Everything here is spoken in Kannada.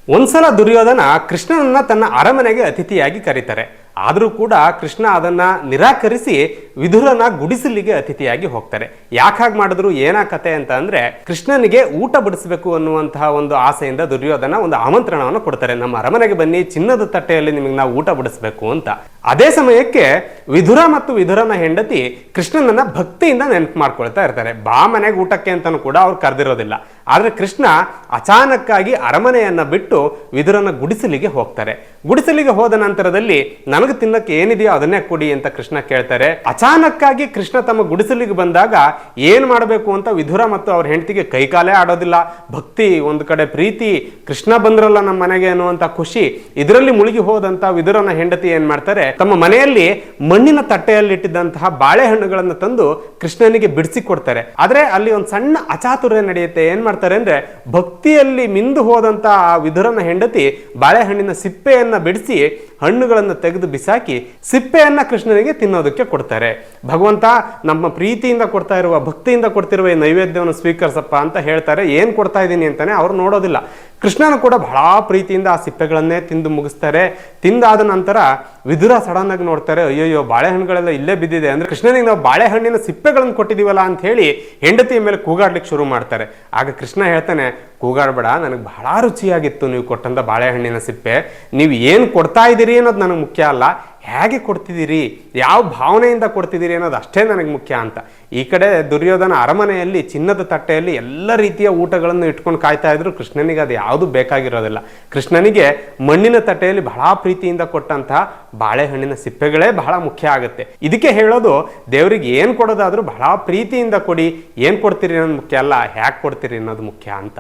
ಒಂದ್ಸಲ ದುರ್ಯೋಧನ ಕೃಷ್ಣನನ್ನ ತನ್ನ ಅರಮನೆಗೆ ಅತಿಥಿಯಾಗಿ ಕರೀತಾರೆ. ಆದರೂ ಕೂಡ ಕೃಷ್ಣ ಅದನ್ನ ನಿರಾಕರಿಸಿ ವಿದುರನ ಗುಡಿಸಲಿಗೆ ಅತಿಥಿಯಾಗಿ ಹೋಗ್ತಾರೆ. ಯಾಕೆ ಹಾಗೆ ಮಾಡಿದ್ರು, ಏನ ಕತೆ ಅಂತ ಅಂದ್ರೆ, ಕೃಷ್ಣನಿಗೆ ಊಟ ಬಡಿಸಬೇಕು ಅನ್ನುವಂತಹ ಒಂದು ಆಸೆಯಿಂದ ದುರ್ಯೋಧನ ಒಂದು ಆಮಂತ್ರಣವನ್ನು ಕೊಡ್ತಾರೆ. ನಮ್ಮ ಅರಮನೆಗೆ ಬನ್ನಿ, ಚಿನ್ನದ ತಟ್ಟೆಯಲ್ಲಿ ನಿಮಗೆ ನಾವು ಊಟ ಬಡಿಸಬೇಕು ಅಂತ. ಅದೇ ಸಮಯಕ್ಕೆ ವಿದುರ ಮತ್ತು ವಿದುರನ ಹೆಂಡತಿ ಕೃಷ್ಣನನ್ನ ಭಕ್ತಿಯಿಂದ ನೆನಪು ಮಾಡ್ಕೊಳ್ತಾ ಇರ್ತಾರೆ. ಬಾ ಮನೆಗೆ ಊಟಕ್ಕೆ ಅಂತಾನು ಕೂಡ ಅವ್ರು ಕರೆದಿರೋದಿಲ್ಲ. ಆದ್ರೆ ಕೃಷ್ಣ ಅಚಾನಕ್ಕಾಗಿ ಅರಮನೆಯನ್ನ ಬಿಟ್ಟು ವಿದುರನ ಗುಡಿಸಲಿಗೆ ಹೋಗ್ತಾರೆ. ಗುಡಿಸಲಿಗೆ ಹೋದ ನಂತರದಲ್ಲಿ ನನಗೆ ತಿನ್ನಕ್ಕೆ ಏನಿದೆಯೋ ಅದನ್ನೇ ಕೊಡಿ ಅಂತ ಕೃಷ್ಣ ಕೇಳ್ತಾರೆ. ಅಚಾನಕ್ಕಾಗಿ ಕೃಷ್ಣ ತಮ್ಮ ಗುಡಿಸಲಿಗೆ ಬಂದಾಗ ಏನ್ ಮಾಡಬೇಕು ಅಂತ ವಿದುರ ಮತ್ತು ಅವ್ರ ಹೆಂಡತಿಗೆ ಕೈಕಾಲೇ ಆಡೋದಿಲ್ಲ. ಭಕ್ತಿ ಒಂದು ಕಡೆ, ಪ್ರೀತಿ, ಕೃಷ್ಣ ಬಂದ್ರಲ್ಲ ನಮ್ಮ ಮನೆಗೆ ಅನ್ನುವಂತ ಖುಷಿ, ಇದರಲ್ಲಿ ಮುಳುಗಿ ಹೋದಂತ ವಿದುರನ ಹೆಂಡತಿ ಏನ್ ಮಾಡ್ತಾರೆ, ತಮ್ಮ ಮನೆಯಲ್ಲಿ ಮಣ್ಣಿನ ತಟ್ಟೆಯಲ್ಲಿ ಇಟ್ಟಿದ್ದಂತಹ ಬಾಳೆಹಣ್ಣುಗಳನ್ನು ತಂದು ಕೃಷ್ಣನಿಗೆ ಬಿಡಿಸಿ ಕೊಡ್ತಾರೆ. ಆದ್ರೆ ಅಲ್ಲಿ ಒಂದು ಸಣ್ಣ ಅಚಾತುರ್ಯ ನಡೆಯುತ್ತೆ. ಏನ್ ಮಾಡ್ತಾರೆ ಅಂದ್ರೆ, ಭಕ್ತಿಯಲ್ಲಿ ಮಿಂದು ಹೋದಂತ ಆ ವಿದುರನ ಹೆಂಡತಿ ಬಾಳೆಹಣ್ಣಿನ ಸಿಪ್ಪೆಯನ್ನ ಬಿಡಿಸಿ ಹಣ್ಣುಗಳನ್ನು ತೆಗೆದು ಬಿಸಾಕಿ ಸಿಪ್ಪೆಯನ್ನ ಕೃಷ್ಣನಿಗೆ ತಿನ್ನೋದಕ್ಕೆ ಕೊಡ್ತಾರೆ. ಭಗವಂತ ನಮ್ಮ ಪ್ರೀತಿಯಿಂದ ಕೊಡ್ತಾ ಇರುವ, ಭಕ್ತಿಯಿಂದ ಕೊಡ್ತಿರುವ ಈ ನೈವೇದ್ಯವನ್ನು ಸ್ವೀಕರಿಸಪ್ಪ ಅಂತ ಹೇಳ್ತಾರೆ. ಏನ್ ಕೊಡ್ತಾ ಇದ್ದೀನಿ ಅಂತಾನೆ ಅವ್ರು ನೋಡೋದಿಲ್ಲ. ಕೃಷ್ಣನು ಕೂಡ ಬಹಳ ಪ್ರೀತಿಯಿಂದ ಆ ಸಿಪ್ಪೆಗಳನ್ನೇ ತಿಂದು ಮುಗಿಸ್ತಾರೆ. ತಿಂದಾದ ನಂತರ ವಿದುರ ಸಡನ್ ಆಗಿ ನೋಡ್ತಾರೆ, ಅಯ್ಯಯ್ಯೋ ಬಾಳೆಹಣ್ಣುಗಳೆಲ್ಲ ಇಲ್ಲೇ ಬಿದ್ದಿದೆ, ಅಂದ್ರೆ ಕೃಷ್ಣನಿಗೆ ನಾವು ಬಾಳೆಹಣ್ಣಿನ ಸಿಪ್ಪೆಗಳನ್ನು ಕೊಟ್ಟಿದೀವಲ್ಲ ಅಂತ ಹೇಳಿ ಹೆಂಡತಿಯ ಮೇಲೆ ಕೂಗಾಡ್ಲಿಕ್ಕೆ ಶುರು ಮಾಡ್ತಾರೆ. ಆಗ ಕೃಷ್ಣ ಹೇಳ್ತಾನೆ, ಕೂಗಾಡ್ಬೇಡ, ನನಗೆ ಬಹಳ ರುಚಿಯಾಗಿತ್ತು ನೀವು ಕೊಟ್ಟಂತ ಬಾಳೆಹಣ್ಣಿನ ಸಿಪ್ಪೆ. ನೀವು ಏನು ಕೊಡ್ತಾ ಇದ್ದೀರಿ ಅನ್ನೋದು ನನಗೆ ಮುಖ್ಯ ಅಲ್ಲ, ಹೇಗೆ ಕೊಡ್ತಿದ್ದೀರಿ, ಯಾವ ಭಾವನೆಯಿಂದ ಕೊಡ್ತಿದ್ದೀರಿ ಅನ್ನೋದು ಅಷ್ಟೇ ನನಗೆ ಮುಖ್ಯ ಅಂತ. ಈ ಕಡೆ ದುರ್ಯೋಧನ ಅರಮನೆಯಲ್ಲಿ ಚಿನ್ನದ ತಟ್ಟೆಯಲ್ಲಿ ಎಲ್ಲ ರೀತಿಯ ಊಟಗಳನ್ನು ಇಟ್ಕೊಂಡು ಕಾಯ್ತಾ ಇದ್ರು. ಕೃಷ್ಣನಿಗೆ ಅದು ಯಾವುದು ಬೇಕಾಗಿರೋದಿಲ್ಲ. ಕೃಷ್ಣನಿಗೆ ಮಣ್ಣಿನ ತಟ್ಟೆಯಲ್ಲಿ ಬಹಳ ಪ್ರೀತಿಯಿಂದ ಕೊಟ್ಟಂತಹ ಬಾಳೆಹಣ್ಣಿನ ಸಿಪ್ಪೆಗಳೇ ಬಹಳ ಮುಖ್ಯ ಆಗುತ್ತೆ. ಇದಕ್ಕೆ ಹೇಳೋದು, ದೇವರಿಗೆ ಏನು ಕೊಡೋದಾದ್ರೂ ಬಹಳ ಪ್ರೀತಿಯಿಂದ ಕೊಡಿ, ಏನು ಕೊಡ್ತೀರಿ ಅನ್ನೋದು ಮುಖ್ಯ ಅಲ್ಲ, ಹ್ಯಾಕ್ ಕೊಡ್ತೀರಿ ಅನ್ನೋದು ಮುಖ್ಯ ಅಂತ.